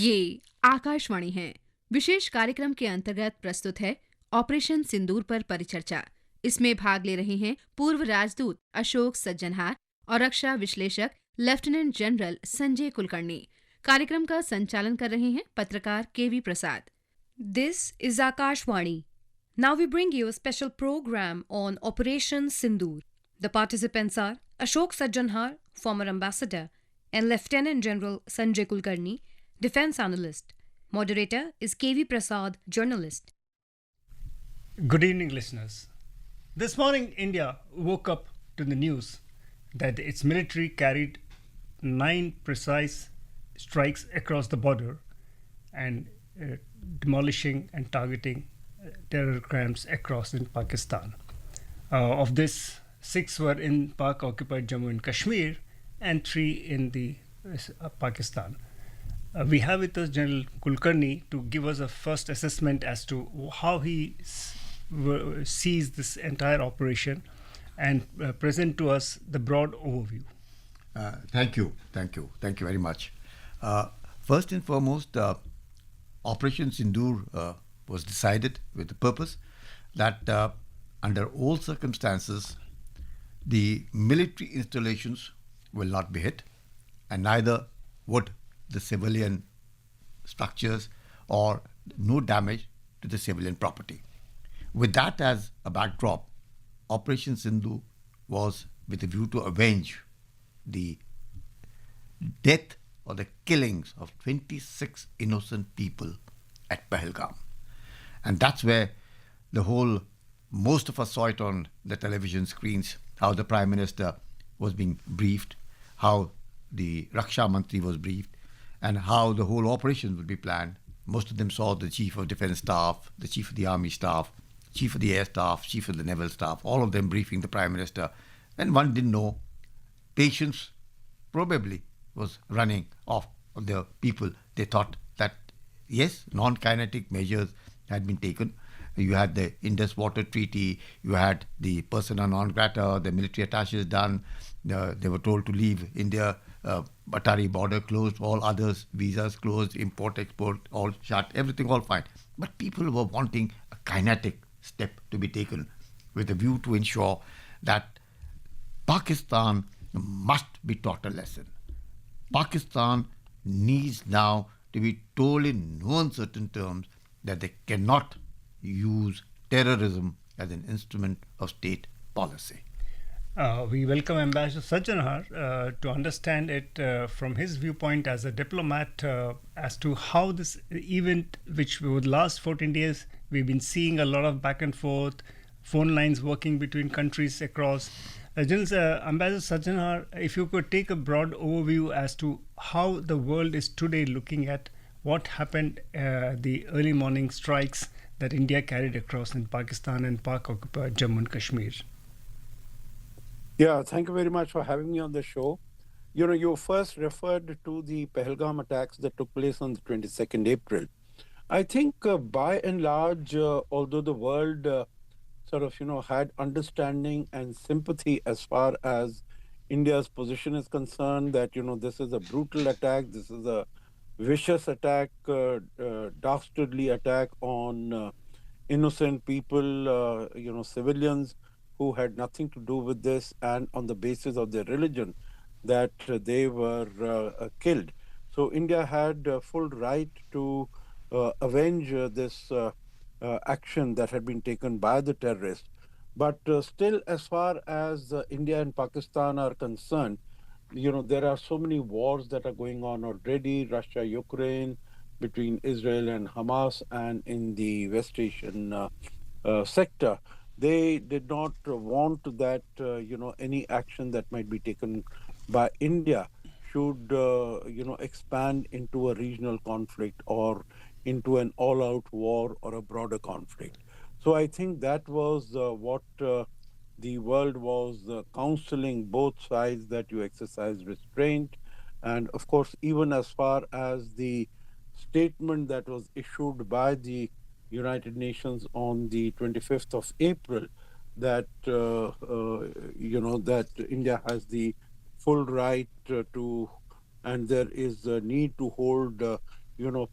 ये आकाशवाणी है। विशेष कार्यक्रम के अंतर्गत प्रस्तुत है ऑपरेशन सिंदूर पर परिचर्चा। इसमें भाग ले रहे हैं पूर्व राजदूत अशोक सज्जनहार और रक्षा विश्लेषक लेफ्टिनेंट जनरल संजय कुलकर्णी। कार्यक्रम का संचालन कर रहे हैं पत्रकार केवी प्रसाद। This is Akashvani. Now we bring you a special program on Operation Sindoor. The participants are Ashok Sajjanhar, former ambassador, and Lieutenant General Sanjay Kulkarni, defense analyst. Moderator is KV Prasad, journalist. Good evening, listeners. This morning, India woke up to the news that its military carried 9 precise strikes across the border and demolishing and targeting terror crimes across in Pakistan. Of this, 6 were in Pak-occupied Jammu and Kashmir and 3 in the Pakistan. We have with us General Kulkarni to give us a first assessment as to how he sees this entire operation and present to us the broad overview. Thank you very much. First and foremost, Operation Sindoor was decided with the purpose that under all circumstances, the military installations will not be hit, and neither would the civilian structures or no damage to the civilian property. With that as a backdrop, Operation Sindoor was with a view to avenge the death or the killings of 26 innocent people at Pahalgam. And that's where most of us saw it on the television screens, how the Prime Minister was being briefed, how the Raksha Mantri was briefed, and how the whole operation would be planned. Most of them saw the Chief of Defence Staff, the Chief of the Army Staff, Chief of the Air Staff, Chief of the Naval Staff, all of them briefing the Prime Minister. And one didn't know. Patience probably was running off of the people. They thought that, yes, non-kinetic measures had been taken. You had the Indus Water Treaty, you had the persona non grata, the military attaches done, they were told to leave India, Atari border closed, all others, visas closed, import, export, all shut, everything all fine. But people were wanting a kinetic step to be taken with a view to ensure that Pakistan must be taught a lesson. Pakistan needs now to be told in no uncertain terms that they cannot use terrorism as an instrument of state policy. We welcome Ambassador Sajjanhar to understand it from his viewpoint as a diplomat as to how this event, which over the last 14 days, we've been seeing a lot of back and forth, phone lines working between countries across. Ambassador Sajjanhar, if you could take a broad overview as to how the world is today looking at what happened, the early morning strikes that India carried across in Pakistan and Pak-occupied Jammu and Kashmir. Yeah, thank you very much for having me on the show. You first referred to the Pahalgam attacks that took place on the 22nd April. I think by and large, although the world had understanding and sympathy as far as India's position is concerned, that, this is a brutal attack, this is a vicious attack, dastardly attack on innocent people, civilians who had nothing to do with this, and on the basis of their religion that they were killed. So India had full right to avenge this action that had been taken by the terrorists. But still, as far as India and Pakistan are concerned, there are so many wars that are going on already, Russia, Ukraine, between Israel and Hamas, and in the West Asian sector. They did not want that, any action that might be taken by India should, expand into a regional conflict or into an all-out war or a broader conflict. So I think that was what the world was counseling both sides, that you exercise restraint. And of course, even as far as the statement that was issued by the United Nations on the 25th of April, that, that India has the full right to, and there is a need to hold,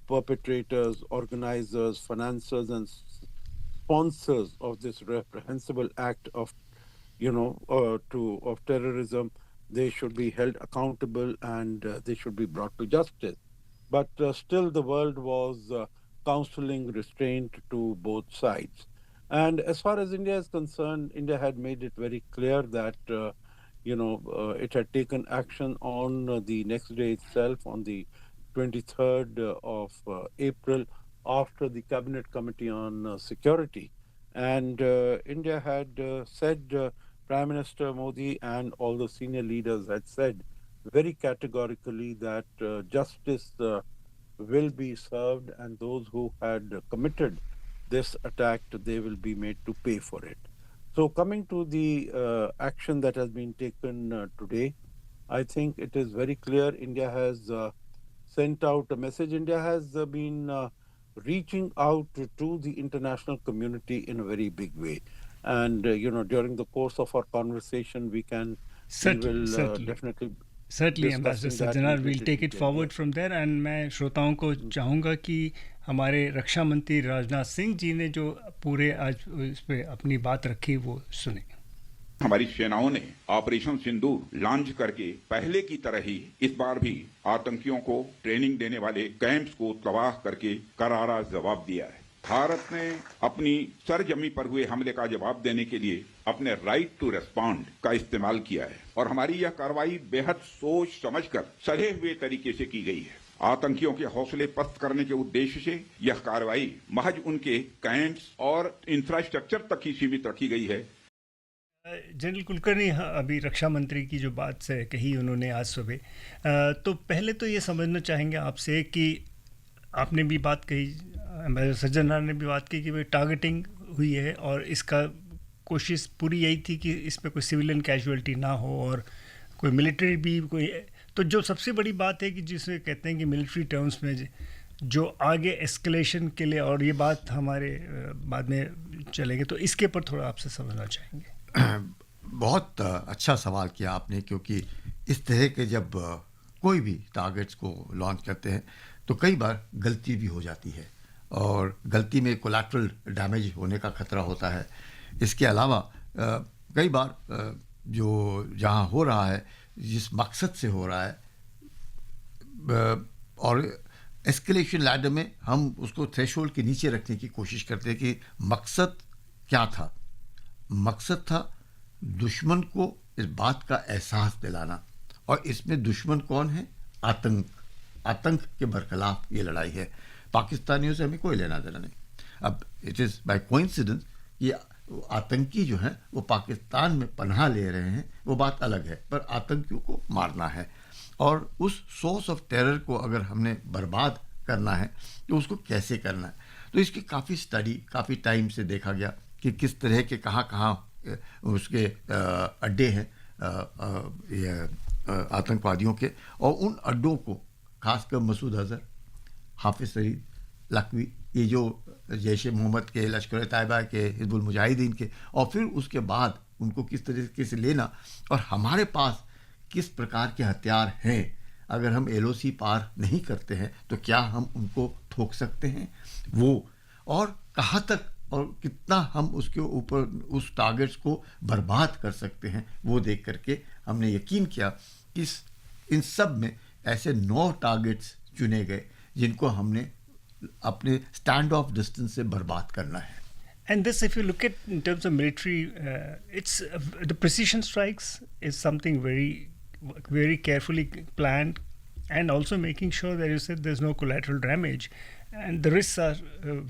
perpetrators, organizers, financiers, and sponsors of this reprehensible act of, of terrorism. They should be held accountable and they should be brought to justice. But still, the world was counseling restraint to both sides. And as far as India is concerned, India had made it very clear that it had taken action on the next day itself, on the 23rd of April, after the Cabinet Committee on Security. And India had said, Prime Minister Modi and all the senior leaders had said very categorically that justice will be served, and those who had committed this attack, they will be made to pay for it. So coming to the action that has been taken today, I think it is very clear India has sent out a message. India has been reaching out to the international community in a very big way. And, during the course of our conversation, we will definitely... Certainly, Ambassador Sajjanar, we'll take it forward from there. And मैं श्रोताओं को चाहूँगा कि हमारे रक्षा मंत्री राजनाथ सिंह जी ने जो पूरे आज इस पे अपनी बात रखी वो सुने। हमारी सेनाओं ने ऑपरेशन सिंदूर लॉन्च करके पहले की तरह ही इस बार भी आतंकियों को ट्रेनिंग देने वाले कैंप्स को तबाह करके करारा जवाब दिया है। भारत ने अपनी सरजमी पर हुए हमले का जवाब देने के लिए अपने राइट टू रेस्पॉन्ड का इस्तेमाल किया है और हमारी यह कार्रवाई बेहद सोच समझकर सधे हुए तरीके से की गई है। आतंकियों के हौसले पस्त करने के उद्देश्य से यह कार्रवाई महज उनके कैंप्स और इंफ्रास्ट्रक्चर तक ही सीमित रखी गई है। जनरल कुलकर्णी अभी रक्षा मंत्री की जो बात से कही उन्होंने आज सुबह, तो पहले तो ये समझना चाहेंगे आपसे कि आपने भी बात कही, एम्बेसडर सज्जनहार ने भी बात की कि भाई टारगेटिंग हुई है और इसका कोशिश पूरी यही थी कि इस पर कोई सिविलियन कैजुअलिटी ना हो और कोई मिलिट्री भी कोई, तो जो सबसे बड़ी बात है कि जिसे कहते हैं कि मिलिट्री टर्म्स में जो आगे एस्केलेशन के लिए, और ये बात हमारे बाद में चलेंगे, तो इसके ऊपर थोड़ा आपसे समझना चाहेंगे। बहुत अच्छा सवाल किया आपने, क्योंकि इस तरह के जब कोई भी टारगेट्स को लॉन्च करते हैं तो कई बार गलती भी हो जाती है और गलती में कोलैटरल डैमेज होने का खतरा होता है। इसके अलावा कई बार जो जहाँ हो रहा है, जिस मकसद से हो रहा है, और एस्केलेशन लैडर में हम उसको थ्रेशोल्ड के नीचे रखने की कोशिश करते हैं कि मकसद क्या था। मकसद था दुश्मन को इस बात का एहसास दिलाना, और इसमें दुश्मन कौन है? आतंक के बरखिलाफ ये लड़ाई है। पाकिस्तानियों से हमें कोई लेना देना नहीं। अब इट इज़ बाय कोइंसिडेंस ये आतंकी जो हैं वो पाकिस्तान में पनाह ले रहे हैं, वो बात अलग है, पर आतंकियों को मारना है और उस सोर्स ऑफ टेरर को अगर हमने बर्बाद करना है तो उसको कैसे करना है। तो इसकी काफ़ी स्टडी, काफ़ी टाइम से देखा गया कि किस तरह के कहाँ उसके अड्डे हैं आतंकवादियों के, और उन अड्डों को खासकर मसूद अजहर, हाफिज सईद, लखवी, ये जो जैश ए मोहम्मद के, लश्कर तैयबा के, हिजबुल मुजाहिदीन के, और फिर उसके बाद उनको किस तरीके से लेना, और हमारे पास किस प्रकार के हथियार हैं। अगर हम LOC पार नहीं करते हैं तो क्या हम उनको ठोक सकते हैं वो, और कहाँ तक और कितना हम उसके ऊपर उस टारगेट्स को बर्बाद कर सकते हैं, वो देख करके हमने यकीन किया कि इन सब में ऐसे 9 टारगेट्स चुने गए जिनको हमने अपने स्टैंड ऑफ डिस्टेंस से बर्बाद करना है। And this, if you look at in terms of military, it's the precision strikes is something very, very carefully planned, and also making sure that you said there's no collateral damage, and the risks are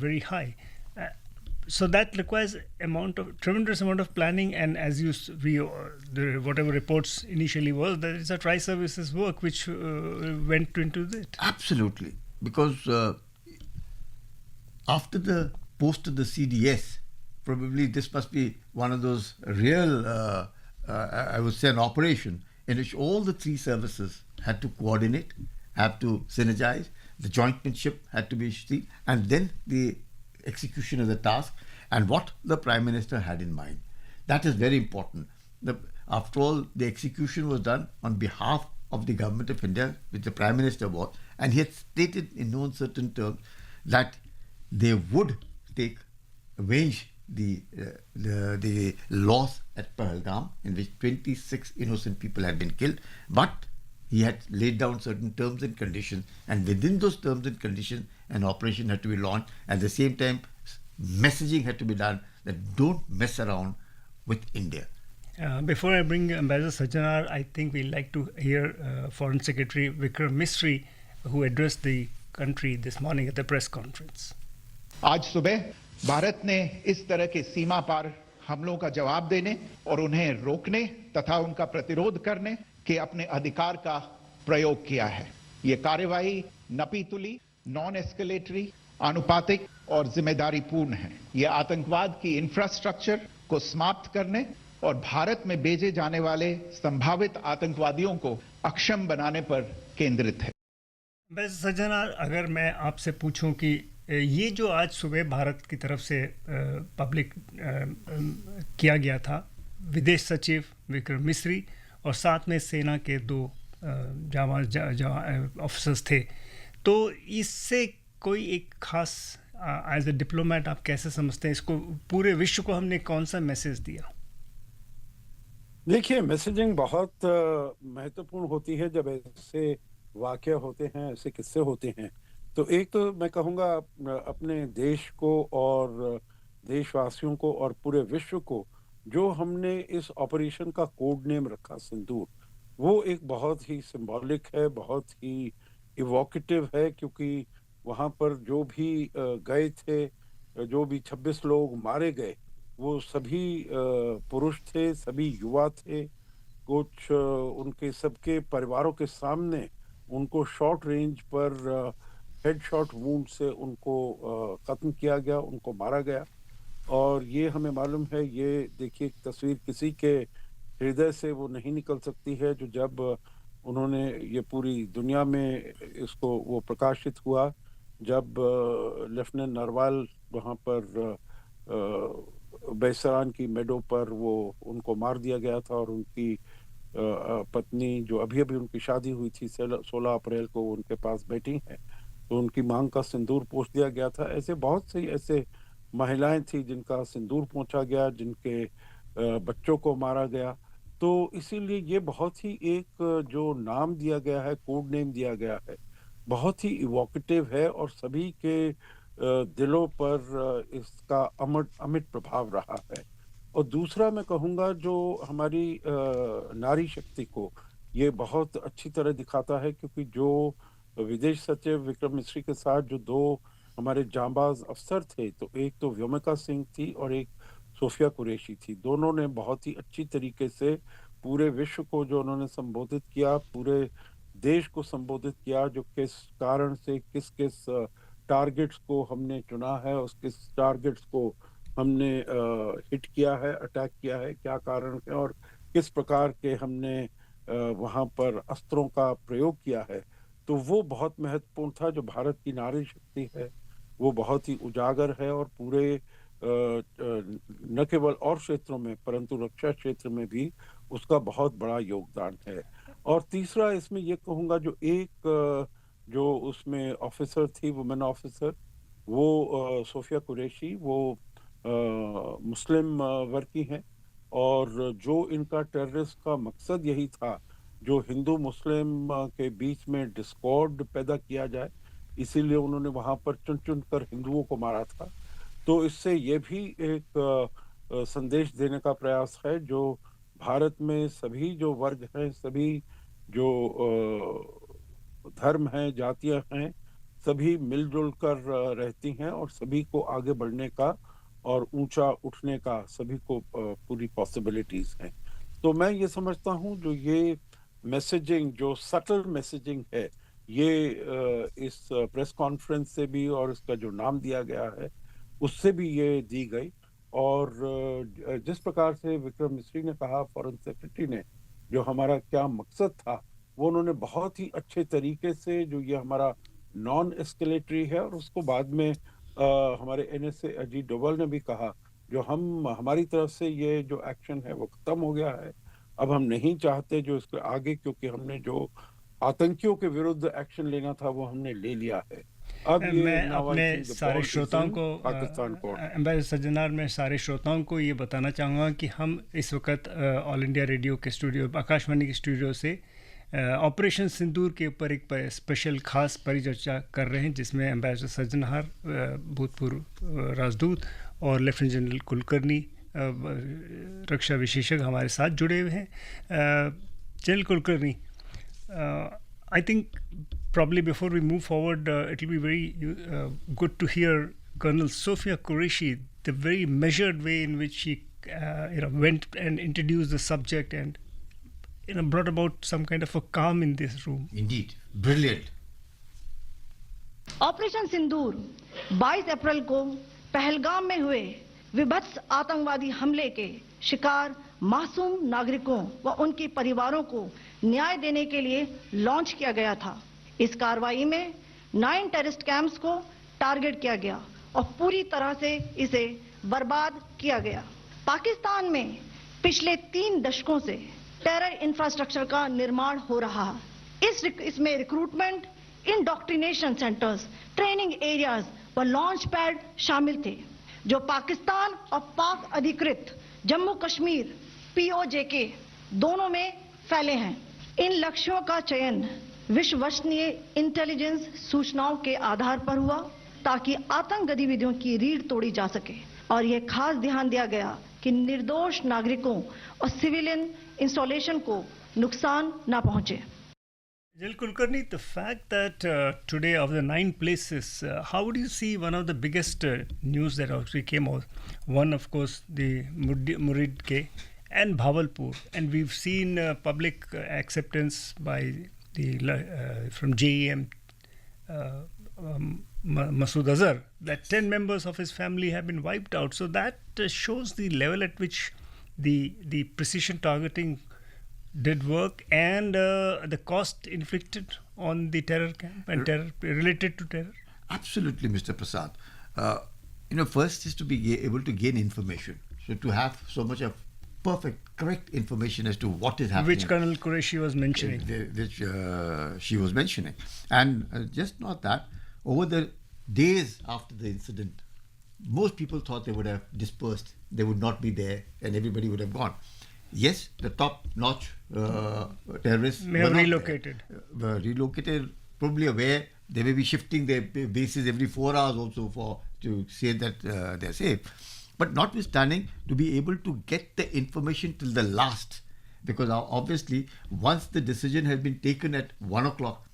very high. So that requires tremendous amount of planning, and as whatever reports initially was, that it's a tri-services work which went into it. Absolutely, because after the post of the CDS, probably this must be one of those real, I would say, an operation in which all the 3 services had to coordinate, have to synergize, the jointmanship had to be seen, and then the execution of the task and what the Prime Minister had in mind. That is very important. After all, the execution was done on behalf of the Government of India, which the Prime Minister was, And he had stated in no uncertain terms that they would avenge the loss at Pahalgam, in which 26 innocent people had been killed. But he had laid down certain terms and conditions, and within those terms and conditions, an operation had to be launched. At the same time, messaging had to be done that don't mess around with India. Before I bring Ambassador Sajjanar, I think we'd like to hear Foreign Secretary Vikram Misri, who addressed the country this morning at the press conference. आज सुबह भारत ने इस तरह के सीमा पार हमलों का जवाब देने और उन्हें रोकने तथा उनका प्रतिरोध करने के अपने अधिकार का प्रयोग किया है। ये कार्यवाही नपीतुली, नॉन एस्केलेटरी, आनुपातिक और जिम्मेदारी पूर्ण है। ये आतंकवाद की इंफ्रास्ट्रक्चर को समाप्त करने और भारत में भेजे जाने वाले संभावित आतंकवादियों को अक्षम बनाने पर केंद्रित है। सज्जनार, अगर मैं आपसे पूछूं कि ये जो आज सुबह भारत की तरफ से पब्लिक किया गया था, विदेश सचिव विक्रम मिस्री और साथ में सेना के 2 ऑफिसर्स थे, तो इससे कोई एक खास एज ए डिप्लोमेट आप कैसे समझते हैं इसको? पूरे विश्व को हमने कौन सा मैसेज दिया? देखिए, मैसेजिंग बहुत महत्वपूर्ण होती है जब ऐसे वाक़या होते हैं, ऐसे किस्से होते हैं। तो एक तो मैं कहूँगा अपने देश को और देशवासियों को और पूरे विश्व को, जो हमने इस ऑपरेशन का कोड नेम रखा सिंदूर, वो एक बहुत ही सिंबॉलिक है, बहुत ही इवोकेटिव है, क्योंकि वहाँ पर जो भी गए थे, जो भी 26 लोग मारे गए, वो सभी पुरुष थे, सभी युवा थे। कुछ उनके सबके परिवारों के सामने उनको शॉर्ट रेंज पर हेड शॉट वूंड से उनको ख़त्म किया गया, उनको मारा गया। और ये हमें मालूम है, ये देखिए तस्वीर किसी के हृदय से वो नहीं निकल सकती है, जो जब उन्होंने ये पूरी दुनिया में इसको वो प्रकाशित हुआ, जब लेफ्टिनेंट नरवाल वहाँ पर बैसरान की मेडो पर वो उनको मार दिया गया था, और उनकी पत्नी जो अभी उनकी शादी हुई थी 16 अप्रैल को, उनके पास बैठी हैं, तो उनकी मांग का सिंदूर पोंछ दिया गया था। ऐसे बहुत सी ऐसे महिलाएं थी जिनका सिंदूर पोंछा गया, जिनके बच्चों को मारा गया। तो इसीलिए ये बहुत ही एक जो नाम दिया गया है, कोड नेम दिया गया है, बहुत ही इवोकेटिव है और सभी के दिलों पर इसका अमिट प्रभाव रहा है। और दूसरा मैं कहूँगा, जो हमारी नारी शक्ति को ये बहुत अच्छी तरह दिखाता है, क्योंकि जो विदेश सचिव विक्रम मिस्री के साथ जो 2 हमारे जांबाज अफसर थे, तो एक तो व्योमिका सिंह थी और एक सोफिया कुरैशी थी। दोनों ने बहुत ही अच्छी तरीके से पूरे विश्व को जो उन्होंने संबोधित किया, पूरे देश को संबोधित किया, जो किस कारण से किस किस टारगेट्स को हमने चुना है, उस किस टारगेट्स को हमने हिट किया है, अटैक किया है, क्या कारण है और किस प्रकार के हमने वहाँ पर अस्त्रों का प्रयोग किया है। तो वो बहुत महत्वपूर्ण था। जो भारत की नारी शक्ति है वो बहुत ही उजागर है, और पूरे न केवल और क्षेत्रों में परंतु रक्षा क्षेत्र में भी उसका बहुत बड़ा योगदान है। और तीसरा इसमें ये कहूँगा, जो एक जो उसमें ऑफिसर थी, वुमेन ऑफिसर, वो सोफिया कुरैशी, वो मुस्लिम वर्ग की हैं, और जो इनका टेररिस्ट का मकसद यही था, जो हिंदू मुस्लिम के बीच में डिस्कॉर्ड पैदा किया जाए, इसीलिए उन्होंने वहाँ पर चुन चुन कर हिंदुओं को मारा था। तो इससे ये भी एक संदेश देने का प्रयास है, जो भारत में सभी जो वर्ग हैं, सभी जो धर्म हैं, जातियां हैं, सभी मिलजुल कर रहती हैं, और सभी को आगे बढ़ने का और ऊंचा उठने का सभी को पूरी पॉसिबिलिटीज हैं। तो मैं ये समझता हूँ, जो ये मैसेजिंग, जो सटल मैसेजिंग है, ये इस प्रेस कॉन्फ्रेंस से भी और इसका जो नाम दिया गया है उससे भी ये दी गई। और जिस प्रकार से विक्रम मिस्री ने कहा, फॉरेन सेक्रेटरी ने, जो हमारा क्या मकसद था, वो उन्होंने बहुत ही अच्छे तरीके से, जो ये हमारा नॉन एस्केलेटरी है, और उसको बाद में हमारे NSA अजीत डोभाल ने भी कहा, जो हमारी तरफ से ये जो एक्शन है वो खत्म हो गया है, अब हम नहीं चाहते जो इसके आगे, क्योंकि हमने जो आतंकियों के विरुद्ध एक्शन लेना था वो हमने ले लिया है। अब ये मैं now I अपने think the सारे ball is श्रोताओं in को पाकिस्तान कोर्ट। एम्बेसडर सज्जनार में सारे श्रोताओं को ये बताना चाहूँगा कि हम इस वक्त ऑल इंडिया रेडियो के स्टूडियो आकाशवाणी के स्टूडियो से ऑपरेशन सिंदूर के ऊपर एक स्पेशल खास परिचर्चा कर रहे हैं, जिसमें एम्बेसडर सज्जनहार, भूतपूर्व राजदूत, और लेफ्टिनेंट जनरल कुलकर्णी, रक्षा विशेषज्ञ हमारे साथ जुड़े हुए हैं। General Kulkarni, I think probably before we move forward, it will be very good to hear Colonel Sofia Qureshi, the very measured way in which she went and introduced the subject and brought about some kind of a calm in this room. Indeed, brilliant. Operation Sindoor 22 अप्रैल को पहलगाम में हुए विभत्स आतंकवादी हमले के शिकार मासूम नागरिकों व उनके परिवारों को न्याय देने के लिए लॉन्च किया गया था। इस कार्रवाई में 9 टेररिस्ट कैंप्स को टारगेट किया गया और पूरी तरह से इसे बर्बाद किया गया। पाकिस्तान में पिछले 3 दशकों से टेरर इंफ्रास्ट्रक्चर का निर्माण हो रहा है। इसमें recruitment, indoctrination centres, training areas व लॉन्च पैड शामिल थे, जो पाकिस्तान और पाक अधिकृत जम्मू कश्मीर POJK दोनों में फैले हैं। इन लक्ष्यों का चयन विश्वसनीय इंटेलिजेंस सूचनाओं के आधार पर हुआ ताकि आतंक गतिविधियों की रीढ़ तोड़ी जा सके, और यह खास ध्यान दिया गया कि निर्दोष नागरिकों और सिविलियन इंस्टॉलेशन को नुकसान न पहुंचे। General Kulkarni, the fact that today of the 9 places, how would you see one of the biggest news that actually came out? One, of course, the Murid K and Bhavalpur, and we've seen public acceptance by the from JEM Masood Azhar that 10 members of his family have been wiped out. So that shows the level at which the precision targeting did work, and the cost inflicted on the terror camp and terror related to terror. Absolutely, Mr. Prasad. First is to be able to gain information. So to have so much of perfect, correct information as to what is happening. Which Colonel Qureshi was mentioning. Which she was mentioning. And just not that, over the days after the incident, most people thought they would have dispersed, they would not be there, and everybody would have gone. Yes, the top-notch terrorists were relocated. Were relocated, probably aware they may be shifting their bases every 4 hours also to say that they're safe. But notwithstanding, to be able to get the information till the last, because obviously once the decision has been taken at 1 o'clock,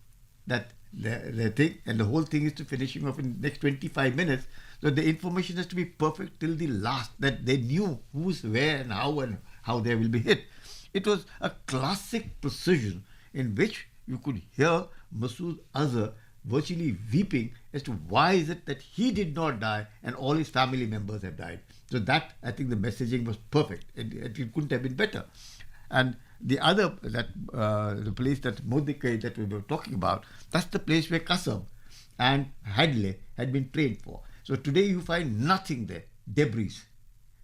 that the thing, and the whole thing is to finishing off in the next 25 minutes, so the information has to be perfect till the last, that they knew who's where and how they will be hit. It was a classic precision in which you could hear Masood Azhar virtually weeping as to why is it that he did not die and all his family members have died. So that, I think the messaging was perfect. It couldn't have been better. And the other, the place that Modikai that we were talking about, that's the place where Qasam and Hadley had been trained for. So today you find nothing there, debris.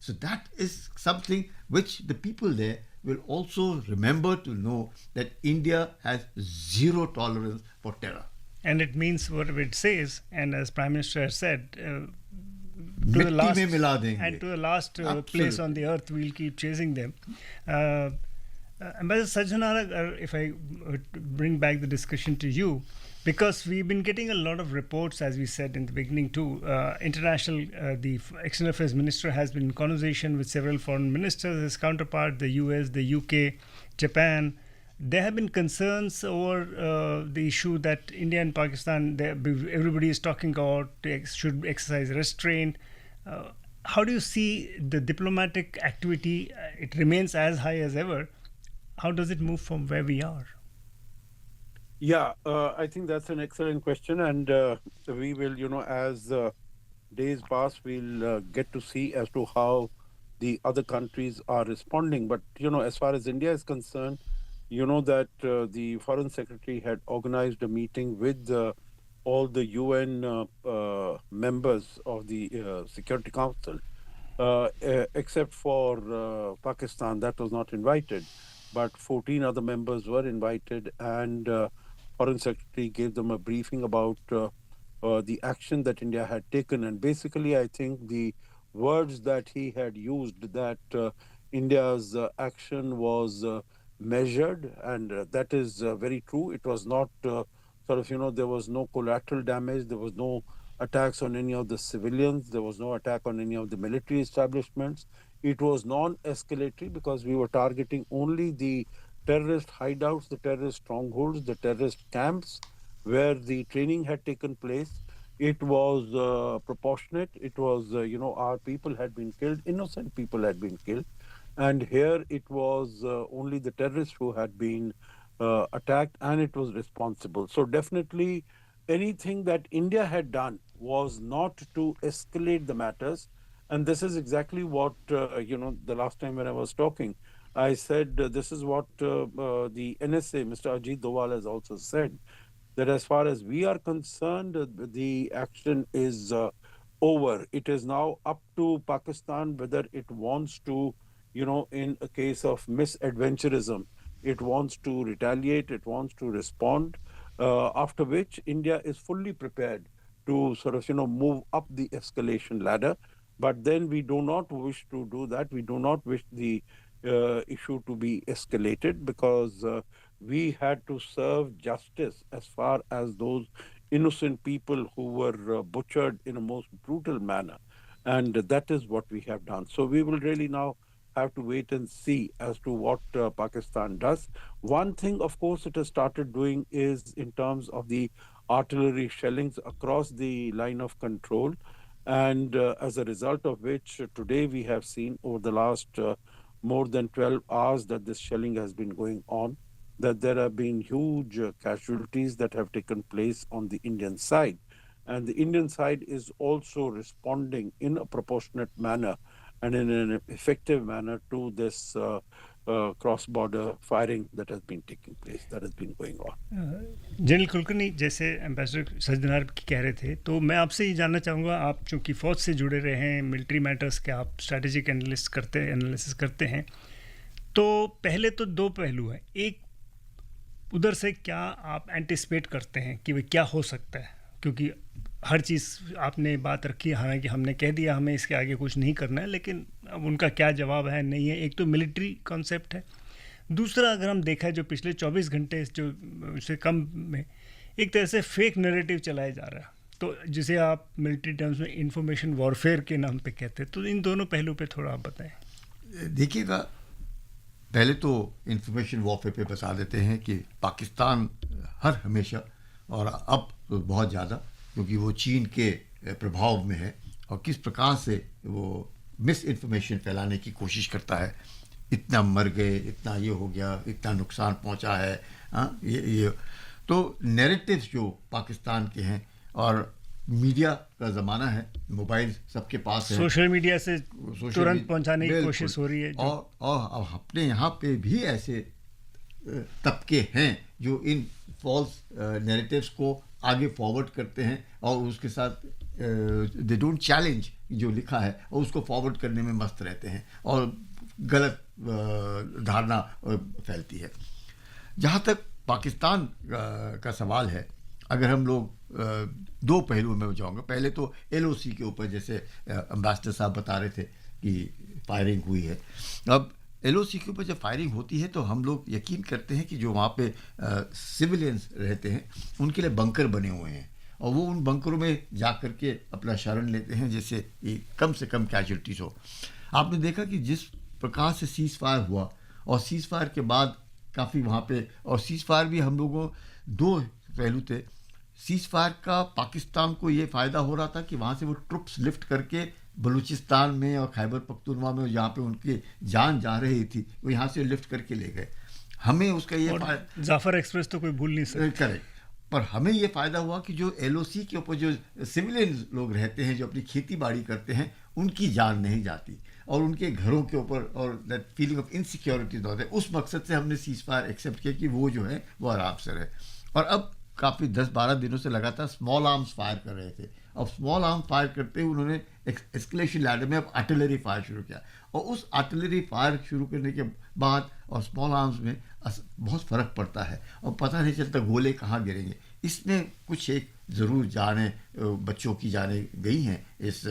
So that is something which the people there will also remember to know, that India has zero tolerance for terror. And it means what it says, and as Prime Minister has said, to the last place on the earth, we'll keep chasing them. Ambassador Sajjanara, if I bring back the discussion to you, because we've been getting a lot of reports, as we said in the beginning too. The External Affairs Minister has been in conversation with several foreign ministers, his counterpart, the US, the UK, Japan. There have been concerns over the issue that India and Pakistan, everybody is talking about, should exercise restraint. How do you see the diplomatic activity? It remains as high as ever. How does it move from where we are? Yeah, I think that's an excellent question, and we will, as days pass, we'll get to see as to how the other countries are responding. But, as far as India is concerned, that the Foreign Secretary had organized a meeting with all the UN members of the Security Council, except for Pakistan, that was not invited. But 14 other members were invited, and Foreign Secretary gave them a briefing about the action that India had taken. And basically, I think the words that he had used, that India's action was measured, and that is very true. It was not there was no collateral damage, there was no attacks on any of the civilians, there was no attack on any of the military establishments. It was non-escalatory because we were targeting only the terrorist hideouts, the terrorist strongholds, the terrorist camps where the training had taken place. It was proportionate. It was, our people had been killed, innocent people had been killed. And here it was only the terrorists who had been attacked, and it was responsible. So definitely anything that India had done was not to escalate the matters. And this is exactly what, the last time when I was talking, I said this is what the NSA, Mr. Ajit Doval, has also said, that as far as we are concerned, the action is over. It is now up to Pakistan whether it wants to, in a case of misadventurism, it wants to retaliate, it wants to respond, after which India is fully prepared to move up the escalation ladder. But then we do not wish to do that. We do not wish the issue to be escalated because we had to serve justice as far as those innocent people who were butchered in a most brutal manner. And that is what we have done. So we will really now have to wait and see as to what Pakistan does. One thing, of course, it has started doing is in terms of the artillery shellings across the line of control. And as a result of which, today we have seen over the last more than 12 hours that this shelling has been going on, that there have been huge casualties that have taken place on the Indian side. And the Indian side is also responding in a proportionate manner and in an effective manner to this cross-border firing that has been taking place, that has been going on. General Kulkarni, जैसे ambassador Sajjanar कह रहे थे, तो मैं आपसे ये जानना चाहूँगा, आप चूँकि फ़ौज से जुड़े रहे हैं, मिलिट्री मैटर्स के आप स्ट्रैटेजिक एनालिसिस करते हैं, तो पहले तो दो पहलू हैं. एक, उधर से क्या आप एंटिसिपेट करते हैं कि वे क्या हो सकता है, क्योंकि हर चीज़ आपने बात रखी, हालांकि हमने कह दिया हमें इसके आगे कुछ नहीं करना है, लेकिन अब उनका क्या जवाब है नहीं है. एक तो मिलिट्री कॉन्सेप्ट है. दूसरा, अगर हम देखा जो पिछले 24 घंटे जो उससे कम में एक तरह से फेक नैरेटिव चलाया जा रहा है, तो जिसे आप मिलिट्री टर्म्स में इंफॉर्मेशन वॉरफेयर के नाम पे कहते हैं, तो इन दोनों पहलू पे थोड़ा आप बताएं. देखिएगा, पहले तो इंफॉर्मेशन वॉरफेयर पे बता देते हैं कि पाकिस्तान हर हमेशा और अब तो बहुत ज़्यादा, क्योंकि वो चीन के प्रभाव में है और किस प्रकार से वो मिस इन्फॉर्मेशन फैलाने की कोशिश करता है. इतना मर गए, इतना ये हो गया, इतना नुकसान पहुंचा है, ये तो नैरेटिव्स जो पाकिस्तान के हैं. और मीडिया का ज़माना है, मोबाइल सबके पास है, सोशल मीडिया से तुरंत पहुंचाने की कोशिश हो रही है. और अपने यहाँ पे भी ऐसे तबके हैं जो इन फॉल्स नैरेटिव्स को आगे फॉरवर्ड करते हैं और उसके साथ दे डोंट चैलेंज जो लिखा है और उसको फॉरवर्ड करने में मस्त रहते हैं और गलत धारणा फैलती है. जहाँ तक पाकिस्तान का सवाल है, अगर हम लोग दो पहलुओं में जाऊँगा. पहले तो LOC के ऊपर, जैसे एम्बेसडर साहब बता रहे थे कि फायरिंग हुई है. अब LOC के ऊपर जब फायरिंग होती है तो हम लोग यकीन करते हैं कि जो वहाँ पे सिविलियंस रहते हैं उनके लिए बंकर बने हुए हैं और वो उन बंकरों में जा कर के अपना शरण लेते हैं, जैसे कम से कम कैजुअल्टीज हो. आपने देखा कि जिस प्रकार से सीज़ फायर हुआ और सीज़ फायर के बाद काफ़ी वहाँ पे, और सीज़ फायर भी हम लोगों दो पहलू थे. सीज़ फायर का पाकिस्तान को ये फ़ायदा हो रहा था कि वहाँ से वो ट्रुप्स लिफ्ट करके बलूचिस्तान में और खैबर पख्तूनवा में जहाँ पे उनकी जान जा रही थी वो यहाँ से लिफ्ट करके ले गए. हमें उसका ये जाफर एक्सप्रेस तो कोई भूल नहीं सकता. करेक्ट. पर हमें ये फ़ायदा हुआ कि जो LOC के ऊपर जो सिविलियन लोग रहते हैं, जो अपनी खेती बाड़ी करते हैं, उनकी जान नहीं जाती और उनके घरों के ऊपर और दैट फीलिंग ऑफ इनसिक्योरिटी होता है. उस मकसद से हमने सीज़ फायर एक्सेप्ट किया कि वो जो है वो आराम से रहे. और अब काफ़ी 10-12 दिनों से लगातार स्मॉल आर्म्स फायर कर रहे थे. अब स्मॉल आर्म फायर करते हुए उन्होंने एस्केलेशन लैडर में अब आर्टिलरी फायर शुरू किया और उस आर्टिलरी फायर शुरू करने के बाद और स्मॉल आर्म्स में बहुत फ़र्क पड़ता है और पता नहीं चलता गोले कहाँ गिरेंगे। इसमें कुछ एक ज़रूर जाने बच्चों की जाने गई हैं इस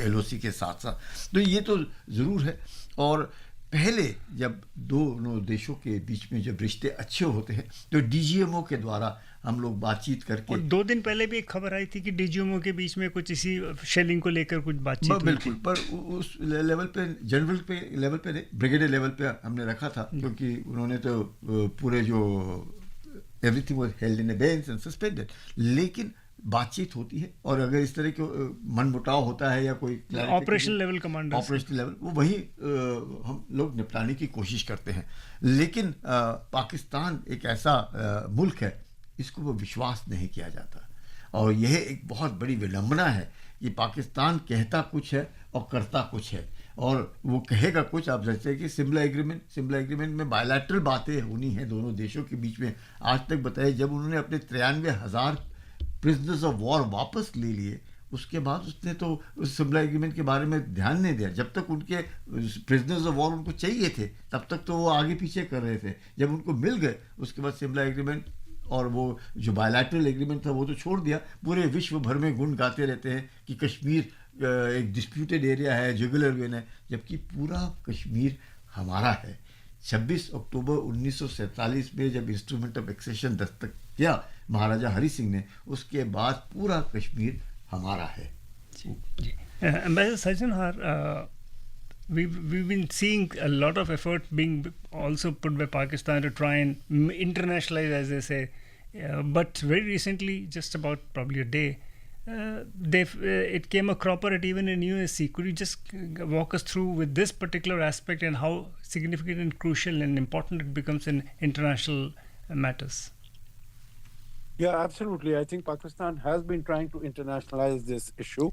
LOC के साथ साथ, तो ये तो ज़रूर है। और पहले जब दोनों देशों के बीच में जब रिश्ते अच्छे होते हैं तो DGMO के द्वारा हम लोग बातचीत करके, और 2 दिन पहले भी एक खबर आई थी कि DGMO के बीच में कुछ इसी शेलिंग को लेकर कुछ बातचीत हुई थी। बिल्कुल, पर उस लेवल पे, जनरल पे लेवल पे नहीं, ब्रिगेडियर लेवल पे हमने रखा था, क्योंकि उन्होंने तो पूरे जो everything was held in abeyance and suspended, लेकिन बातचीत होती है। और अगर इस तरह के मनमुटाव होता है या कोई operational level commander, operational level, वो वही हम लोग निपटाने की कोशिश करते हैं। लेकिन पाकिस्तान एक ऐसा मुल्क है, इसको वो विश्वास नहीं किया जाता। और यह एक बहुत बड़ी विडंबना है कि पाकिस्तान कहता कुछ है और करता कुछ है। और वो कहेगा कुछ, आप जानते हैं कि सिमला एग्रीमेंट में बायलैटरल बातें होनी है दोनों देशों के बीच में। आज तक बताइए, जब उन्होंने अपने 93,000 प्रिजनर्स ऑफ वॉर वापस ले लिए, उसके बाद उसने तो उस सिमला एग्रीमेंट के बारे में ध्यान नहीं दिया। जब तक उनके प्रिजनर्स ऑफ वॉर उनको चाहिए थे, तब तक तो वो आगे पीछे कर रहे थे। जब उनको मिल गए, उसके बाद सिमला एग्रीमेंट और वो जो बायलैटरल एग्रीमेंट था वो तो छोड़ दिया। पूरे विश्व भर में गुण गाते रहते हैं कि कश्मीर एक डिस्प्यूटेड एरिया है, जुगुलर वेन है, जबकि पूरा कश्मीर हमारा है। 26 अक्टूबर 1947 में जब इंस्ट्रूमेंट ऑफ एक्सेशन दस्तखत किया महाराजा हरि सिंह ने, उसके बाद पूरा कश्मीर हमारा है। Ambassador Sajjanhar, we've been seeing a lot of effort being also put by Pakistan to try and internationalize, as they say. But very recently, just about probably a day, it came a cropper at even in USC. Could you just walk us through with this particular aspect and how significant and crucial and important it becomes in international matters? Yeah, absolutely. I think Pakistan has been trying to internationalize this issue.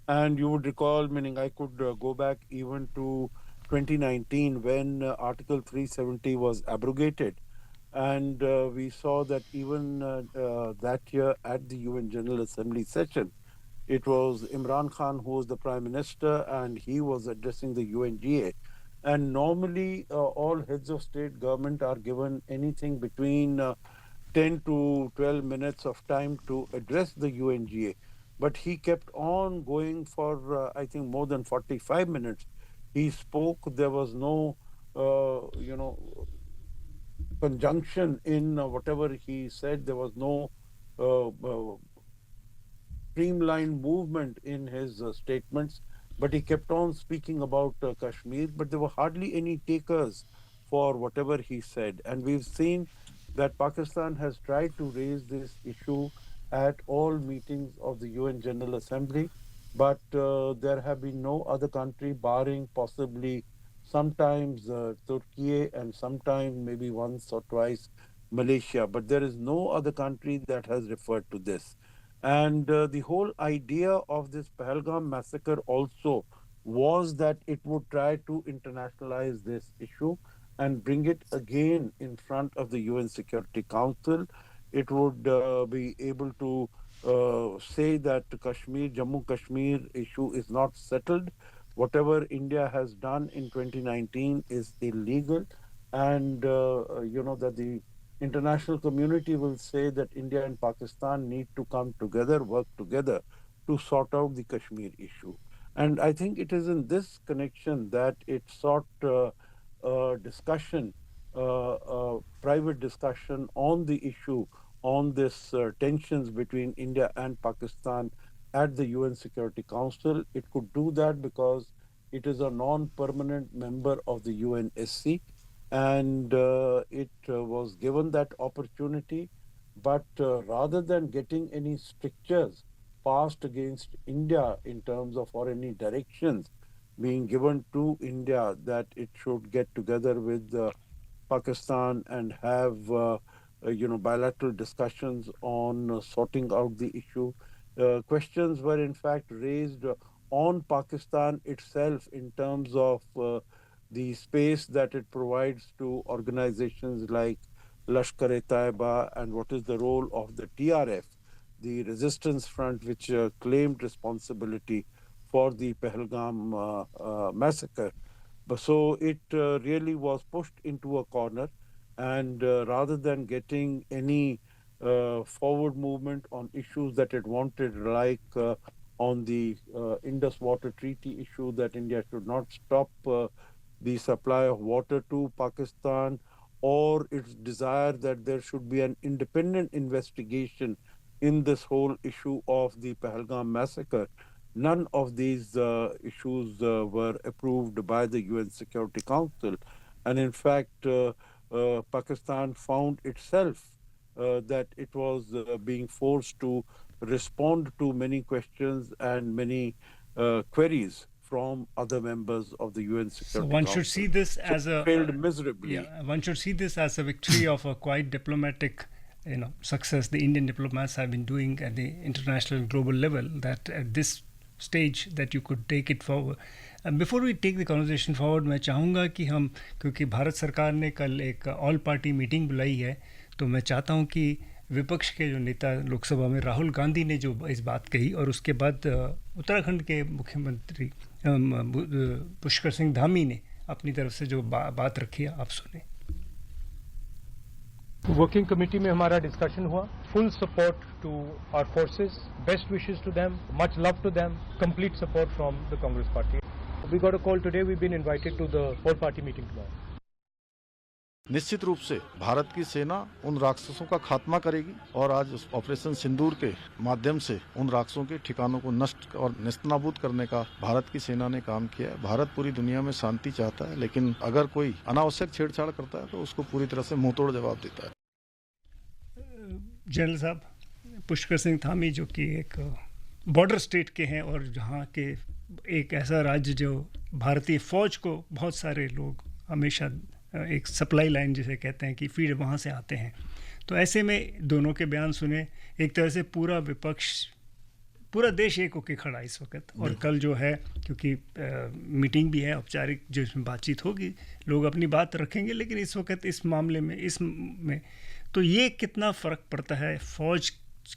And you would recall, meaning I could go back even to 2019 when Article 370 was abrogated. And we saw that even that year at the UN General Assembly session, it was Imran Khan who was the Prime Minister, and he was addressing the UNGA. And normally all heads of state government are given anything between 10 to 12 minutes of time to address the UNGA. But he kept on going for, I think, more than 45 minutes. He spoke. There was no, conjunction in whatever he said. There was no streamlined movement in his statements. But he kept on speaking about Kashmir. But there were hardly any takers for whatever he said. And we've seen that Pakistan has tried to raise this issue at all meetings of the UN General Assembly, but there have been no other country, barring possibly sometimes Turkey and sometimes maybe once or twice Malaysia, but there is no other country that has referred to this. And the whole idea of this Pahalgam massacre also was that it would try to internationalize this issue and bring it again in front of the UN Security Council. It would be able to say that Jammu Kashmir issue is not settled. Whatever India has done in 2019 is illegal, and that the international community will say that India and Pakistan need to come together, work together to sort out the Kashmir issue. And I think it is in this connection that it sought discussion, private discussion on the issue, on this tensions between India and Pakistan at the UN Security Council. It could do that because it is a non-permanent member of the UNSC, and it was given that opportunity. But rather than getting any strictures passed against India in terms of, or any directions being given to India that it should get together with Pakistan and have bilateral discussions on sorting out the issue. Questions were in fact raised on Pakistan itself in terms of the space that it provides to organizations like Lashkar-e-Taiba, and what is the role of the TRF, the resistance front, which claimed responsibility for the Pahalgam massacre. So it really was pushed into a corner, and rather than getting any forward movement on issues that it wanted, like on the Indus Water Treaty issue, that India should not stop the supply of water to Pakistan, or its desire that there should be an independent investigation in this whole issue of the Pahalgam massacre. None of these issues were approved by the UN Security Council. And in fact, Pakistan found itself that it was being forced to respond to many questions and many queries from other members of the UN Security Council. So one should see this as a failed miserably. Yeah, one should see this as a victory of a quite diplomatic, success the Indian diplomats have been doing at the international and global level. That at this stage that you could take it forward. Before we take the conversation forward, मैं चाहूँगा कि हम, क्योंकि भारत सरकार ने कल एक all party meeting बुलाई है, तो मैं चाहता हूँ कि विपक्ष के जो नेता लोकसभा में राहुल गांधी ने जो इस बात कही, और उसके बाद उत्तराखंड के मुख्यमंत्री पुष्कर सिंह धामी ने अपनी तरफ से जो बात रखी है, आप सुने। वर्किंग कमेटी में हमारा डिस्कशन हुआ। Full support to our forces, best wishes to them, much love to them, complete support from the Congress party. We got a call today, we been invited to the all party meeting tomorrow. निश्चित रूप से भारत की सेना उन राक्षसों का खात्मा करेगी, और आज ऑपरेशन सिंदूर के माध्यम से उन राक्षसों के ठिकानों को नष्ट और नेस्तनाबूद करने का भारत की सेना ने काम किया है। भारत पूरी दुनिया में शांति चाहता है, लेकिन अगर कोई अनावश्यक छेड़छाड़ करता है तो उसको पूरी तरह से मुंहतोड़ जवाब देता है। जनरल साहब, पुष्कर सिंह धामी जो कि एक बॉर्डर स्टेट के हैं, और जहाँ के एक ऐसा राज्य जो भारतीय फौज को बहुत सारे लोग हमेशा एक सप्लाई लाइन जिसे कहते हैं कि फीड वहाँ से आते हैं, तो ऐसे में दोनों के बयान सुने, एक तरह से पूरा विपक्ष, पूरा देश एक होके खड़ा इस वक्त। और कल जो है, क्योंकि मीटिंग भी है औपचारिक, जो इसमें बातचीत होगी, लोग अपनी बात रखेंगे, लेकिन इस वक्त इस मामले में, इसमें तो ये कितना फ़र्क पड़ता है फौज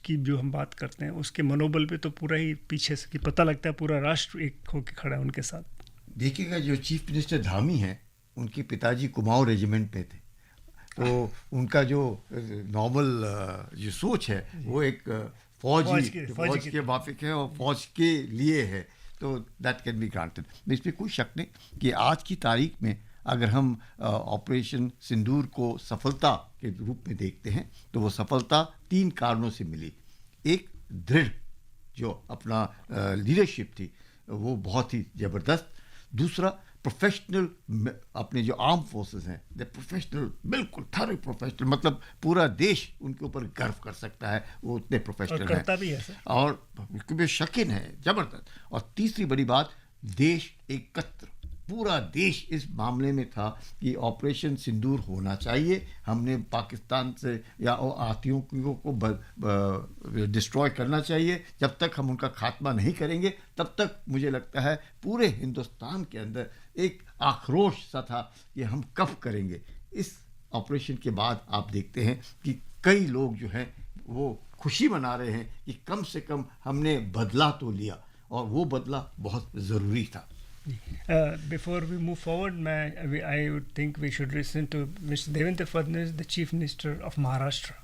की जो हम बात करते हैं उसके मनोबल पे, तो पूरा ही पीछे से कि पता लगता है पूरा राष्ट्र एक होके खड़ा है उनके साथ। देखिएगा, जो चीफ मिनिस्टर धामी हैं, उनके पिताजी कुमाऊं रेजिमेंट में थे, तो उनका जो नॉर्मल जो सोच है वो एक फौज के वाफिक है और फौज के लिए है, तो दैट कैन बी ग्रांटेड। इसमें कोई शक नहीं कि आज की तारीख में अगर हम ऑपरेशन सिंदूर को सफलता के रूप में देखते हैं, तो वो सफलता 3 कारणों से मिली। एक, दृढ़ जो अपना लीडरशिप थी वो बहुत ही ज़बरदस्त। दूसरा, प्रोफेशनल, अपने जो आर्म फोर्सेस हैं, द प्रोफेशनल, बिल्कुल थर्ड प्रोफेशनल, मतलब पूरा देश उनके ऊपर गर्व कर सकता है, वो उतने प्रोफेशनल हैं, करता भी है सर, और उसके शकीन है, ज़बरदस्त। और तीसरी बड़ी बात, देश एकत्र, पूरा देश इस मामले में था कि ऑपरेशन सिंदूर होना चाहिए, हमने पाकिस्तान से या आतंकियों को डिस्ट्रॉय करना चाहिए। जब तक हम उनका खात्मा नहीं करेंगे, तब तक मुझे लगता है पूरे हिंदुस्तान के अंदर एक आक्रोश सा था कि हम कब करेंगे। इस ऑपरेशन के बाद आप देखते हैं कि कई लोग जो हैं वो खुशी मना रहे हैं कि कम से कम हमने बदला तो लिया, और वो बदला बहुत ज़रूरी था। Before we move forward, I would think we should listen to Mr. Devendra Fadnavis, the Chief Minister of Maharashtra.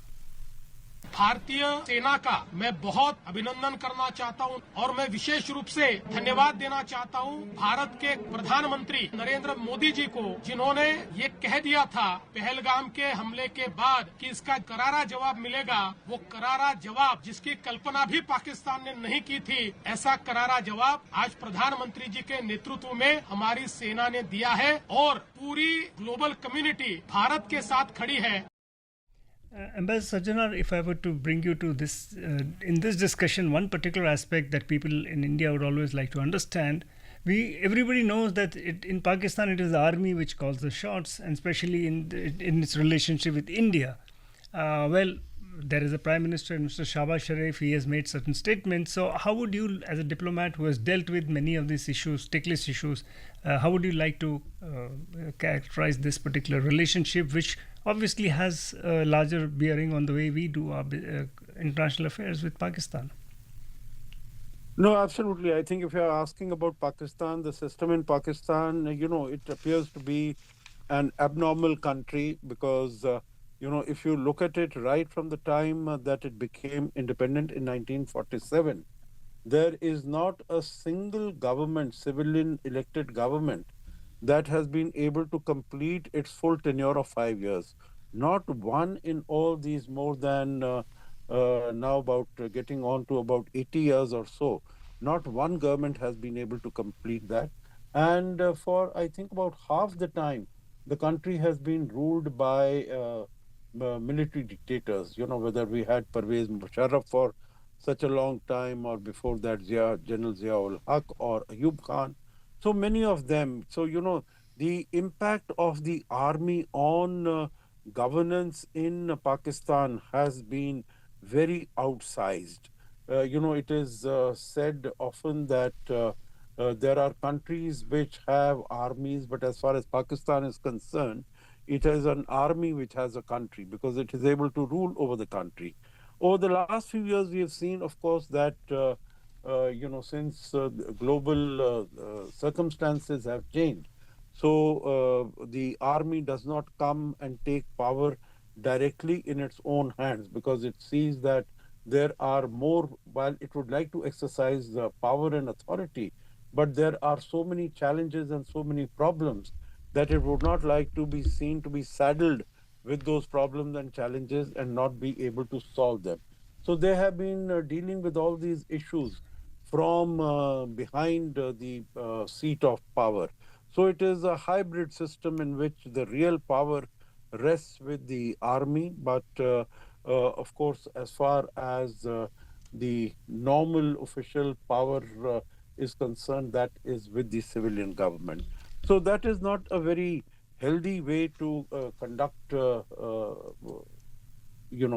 भारतीय सेना का मैं बहुत अभिनंदन करना चाहता हूं, और मैं विशेष रूप से धन्यवाद देना चाहता हूं भारत के प्रधानमंत्री नरेंद्र मोदी जी को, जिन्होंने ये कह दिया था पहलगाम के हमले के बाद कि इसका करारा जवाब मिलेगा। वो करारा जवाब जिसकी कल्पना भी पाकिस्तान ने नहीं की थी, ऐसा करारा जवाब आज प्रधानमंत्री जी के नेतृत्व में हमारी सेना ने दिया है, और पूरी ग्लोबल कम्युनिटी भारत के साथ खड़ी है। Ambassador Sajjanar, if I were to bring you to this, in this discussion, one particular aspect that people in India would always like to understand, everybody knows that in Pakistan it is the army which calls the shots, and especially in its relationship with India. Well, there is a Prime Minister, Mr. Shahbaz Sharif, he has made certain statements. So how would you, as a diplomat who has dealt with many of these issues, ticklish issues, how would you like to characterize this particular relationship, which obviously has a larger bearing on the way we do our international affairs with Pakistan? No, absolutely. I think if you're asking about Pakistan, the system in Pakistan, it appears to be an abnormal country because, if you look at it right from the time that it became independent in 1947, there is not a single government, civilian elected government, that has been able to complete its full tenure of 5 years. Not one in all these more than now about getting on to about 80 years or so. Not one government has been able to complete that. And for, I think, about half the time, the country has been ruled by military dictators, whether we had Pervez Musharraf for such a long time, or before that, General Ziaul Haq or Ayub Khan. So many of them. So, the impact of the army on governance in Pakistan has been very outsized. It is said often that there are countries which have armies, but as far as Pakistan is concerned, it is an army which has a country because it is able to rule over the country. Over the last few years, we have seen, of course, that since global circumstances have changed, so the army does not come and take power directly in its own hands because it sees that there are more, while it would like to exercise power and authority, but there are so many challenges and so many problems that it would not like to be seen to be saddled with those problems and challenges and not be able to solve them. So they have been dealing with all these issues from behind the seat of power. So it is a hybrid system in which the real power rests with the army, but of course, as far as the normal official power is concerned, that is with the civilian government. So that is not a very healthy way to conduct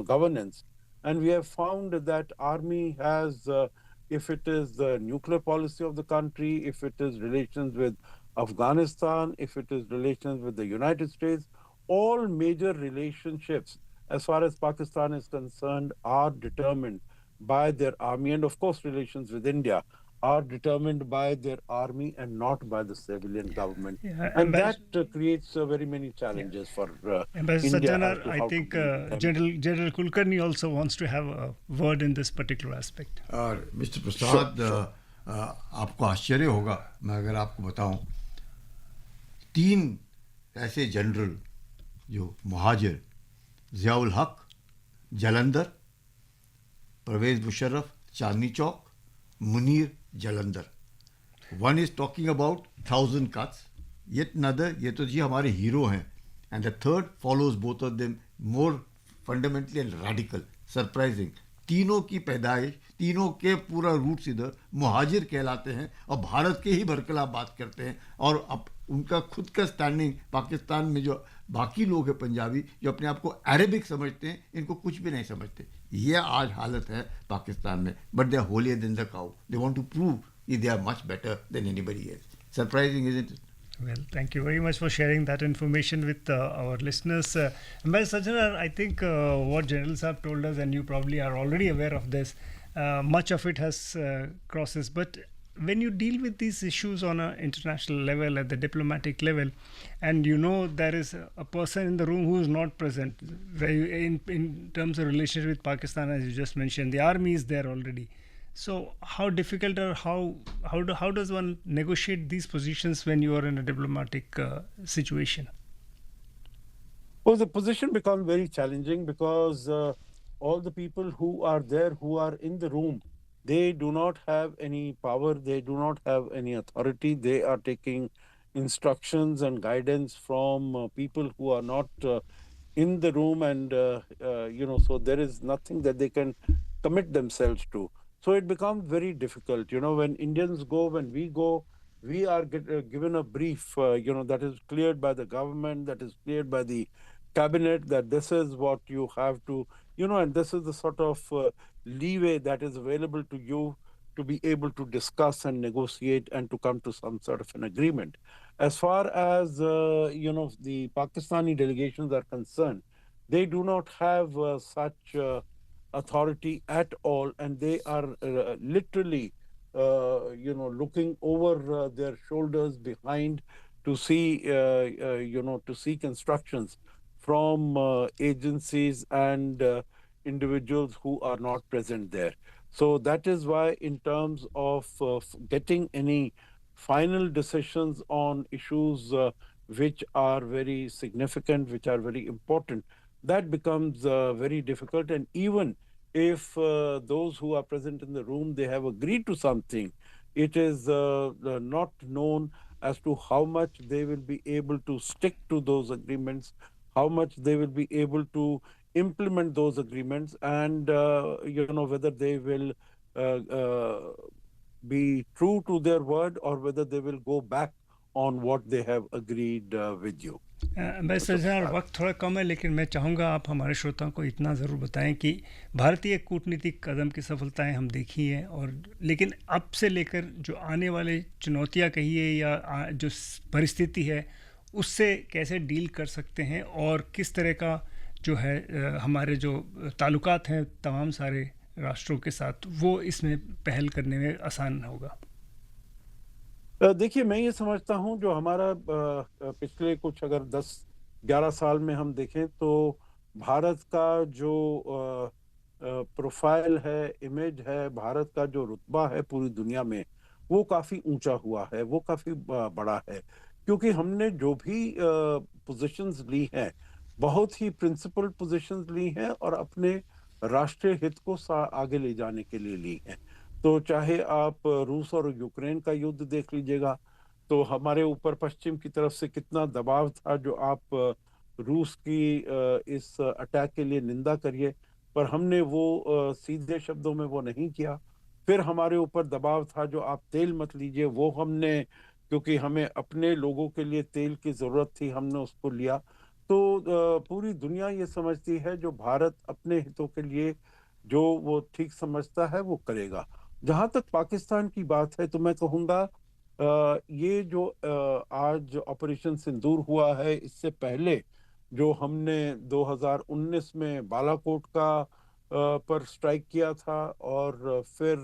governance. And we have found that army has, if it is the nuclear policy of the country, if it is relations with Afghanistan, if it is relations with the United States, all major relationships as far as Pakistan is concerned are determined by their army, and of course relations with India are determined by their army and not by the civilian government. Yeah, and that creates very many challenges for Ambassador India. Sajjanar, I think General Kulkarni also wants to have a word in this particular aspect. Mr. Prasad, आपको आश्चर्य होगा मैं अगर आपको बताऊं, 3 ऐसे general जो Muhajir, Ziaul हक Jalandhar, Parvez Musharraf Chandni Chowk, Munir Jalandhar. One is talking about 1,000 cuts, yet another, ये तो जी हमारे हीरो हैं, and the third follows both of them, more fundamentally and radical, surprising. तीनों की पैदाइश, तीनों के पूरा रूट्स इधर मुहाजिर कहलाते हैं और भारत के ही भरकला बात करते हैं, और अब उनका खुद का स्टैंडिंग पाकिस्तान में जो बाकी लोग हैं पंजाबी जो अपने आप को अरेबिक समझते हैं, इनको कुछ भी नहीं समझते. ये आज हालत है पाकिस्तान में. But they are holier than the cow. They want to prove they are much better than anybody else. Surprising, isn't it? Well, thank you very much for sharing that information with our listeners. Ambassador Sajjanar, I think what generals have told us, and you probably are already aware of this, much of it has crosses. But when you deal with these issues on an international level, at the diplomatic level, and there is a person in the room who is not present, in terms of relationship with Pakistan, as you just mentioned, the army is there already. So how difficult, or how does one negotiate these positions when you are in a diplomatic situation? Well, the position becomes very challenging because all the people who are there, who are in the room, they do not have any power, they do not have any authority. They are taking instructions and guidance from people who are not in the room, and so there is nothing that they can commit themselves to. So it becomes very difficult. When Indians go, when we go, we are given a brief, that is cleared by the government, that is cleared by the cabinet, that this is what you have to, and this is the sort of leeway that is available to you to be able to discuss and negotiate and to come to some sort of an agreement. As far as, the Pakistani delegations are concerned, they do not have such authority at all, and they are literally looking over their shoulders behind to see, to seek instructions from agencies and individuals who are not present there. So that is why, in terms of getting any final decisions on issues which are very significant, which are very important, that becomes very difficult. And even if those who are present in the room, they have agreed to something, it is not known as to how much they will be able to stick to those agreements, how much they will be able to implement those agreements, and whether they will be true to their word or whether they will go back on what they have agreed with you. Ambassador general, वक्त थोड़ा कम है, लेकिन मैं चाहूँगा आप हमारे श्रोताओं को इतना ज़रूर बताएं कि भारतीय कूटनीतिक कदम की सफलताएं हम देखी हैं, और लेकिन अब से लेकर जो आने वाले चुनौतियां कहिए या जो परिस्थिति है उससे कैसे डील कर सकते हैं, और किस तरह का जो है हमारे जो ताल्लुकात हैं तमाम सारे राष्ट्रों के साथ, वो इसमें पहल करने में आसान होगा। देखिए, मैं ये समझता हूँ जो हमारा पिछले कुछ अगर 10-11 साल में हम देखें तो भारत का जो प्रोफाइल है, इमेज है, भारत का जो रुतबा है पूरी दुनिया में, वो काफ़ी ऊंचा हुआ है, वो काफ़ी बड़ा है, क्योंकि हमने जो भी पोजीशंस ली हैं, बहुत ही प्रिंसिपल पोजीशंस ली हैं और अपने राष्ट्रीय हित को आगे ले जाने के लिए ली हैं। तो चाहे आप रूस और यूक्रेन का युद्ध देख लीजिएगा, तो हमारे ऊपर पश्चिम की तरफ से कितना दबाव था, जो आप रूस की इस अटैक के लिए निंदा करिए, पर हमने वो सीधे शब्दों में वो नहीं किया। फिर हमारे ऊपर दबाव था जो आप तेल मत लीजिए, वो हमने, क्योंकि हमें अपने लोगों के लिए तेल की ज़रूरत थी, हमने उसको लिया। तो पूरी दुनिया ये समझती है जो भारत अपने हितों के लिए जो वो ठीक समझता है वो करेगा। जहाँ तक पाकिस्तान की बात है, तो मैं कहूँगा ये जो आज ऑपरेशन सिंदूर हुआ है, इससे पहले जो हमने 2019 में बालाकोट का पर स्ट्राइक किया था, और फिर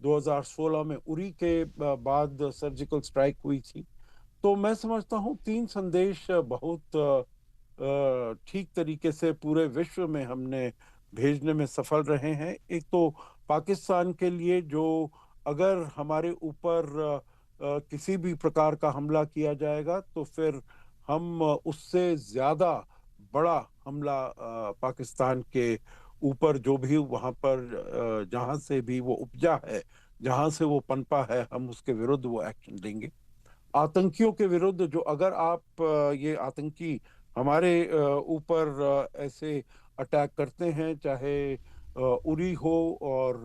2016 में उरी के बाद सर्जिकल स्ट्राइक हुई थी, तो मैं समझता हूँ 3 संदेश बहुत ठीक तरीके से पूरे विश्व में हमने भेजने में सफल रहे हैं। एक तो पाकिस्तान के लिए, जो अगर हमारे ऊपर किसी भी प्रकार का हमला किया जाएगा तो फिर हम उससे ज़्यादा बड़ा हमला पाकिस्तान के ऊपर, जो भी वहाँ पर जहाँ से भी वो उपजा है, जहाँ से वो पनपा है, हम उसके विरुद्ध वो एक्शन लेंगे। आतंकियों के विरुद्ध, जो अगर आप ये आतंकी हमारे ऊपर ऐसे अटैक करते हैं, चाहे उरी हो और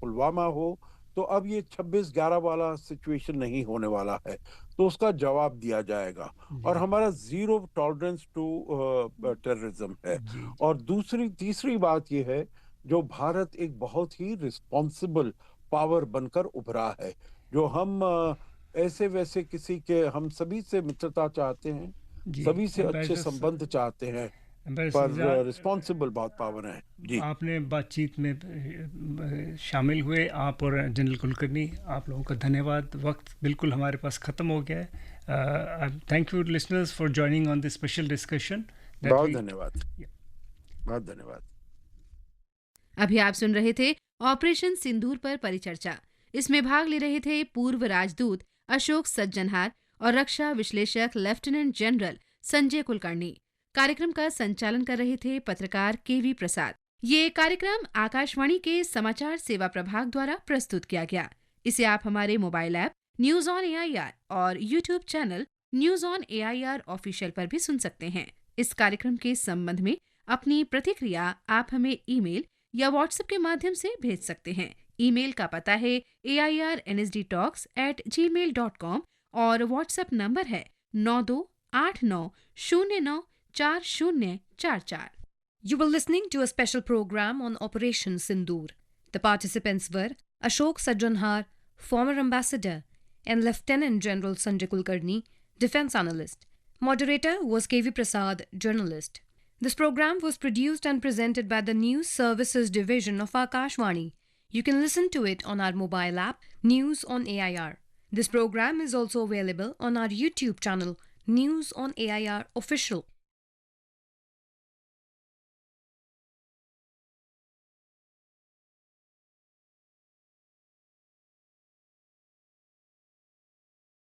पुलवामा हो, तो अब ये 26/11 वाला सिचुएशन नहीं होने वाला है, तो उसका जवाब दिया जाएगा। और हमारा ज़ीरो टॉलरेंस टू टेररिज्म है। और तीसरी बात ये है, जो भारत एक बहुत ही रिस्पॉन्सिबल पावर बनकर उभरा है, जो हम ऐसे वैसे किसी के, हम सभी से मित्रता चाहते हैं, सभी से अच्छे संबंध चाहते हैं, पर रिस्पॉन्सिबल बहुत पावर है। जी, आपने बातचीत में शामिल हुए, आप और जनरल कुलकर्णी, आप लोगों का धन्यवाद। वक्त बिल्कुल हमारे पास ख़त्म हो गया है। Thank you listeners for joining on this special discussion. बहुत धन्यवाद, बहुत धन्यवाद। अभी आप सुन रहे थे ऑपरेशन सिंदूर पर परिचर्चा। इसमें भाग ले रहे थे पूर्व राजदूत अशोक सज्जनहार और रक्षा विश्लेषक लेफ्टिनेंट जनरल संजय कुलकर्णी। कार्यक्रम का संचालन कर रहे थे पत्रकार केवी प्रसाद। ये कार्यक्रम आकाशवाणी के समाचार सेवा प्रभाग द्वारा प्रस्तुत किया गया। इसे आप हमारे mobile app news on AIR और YouTube channel news on AIR official पर भी सुन सकते हैं। इस कार्यक्रम के संबंध में अपनी प्रतिक्रिया आप हमें ईमेल या व्हाट्सएप के माध्यम से भेज सकते हैं। ईमेल का पता है airnsdtalks@gmail.com और व्हाट्सएप नंबर है 9289094044। You were listening to a special program on Operation Sindoor. The participants were Ashok Sajjanhar, former ambassador, and Lieutenant General Sanjay Kulkarni, defense analyst. Moderator was KV Prasad, journalist. This program was produced and presented by the News Services Division of Akashvani. You can listen to it on our mobile app, News on AIR. This program is also available on our YouTube channel, News on AIR Official.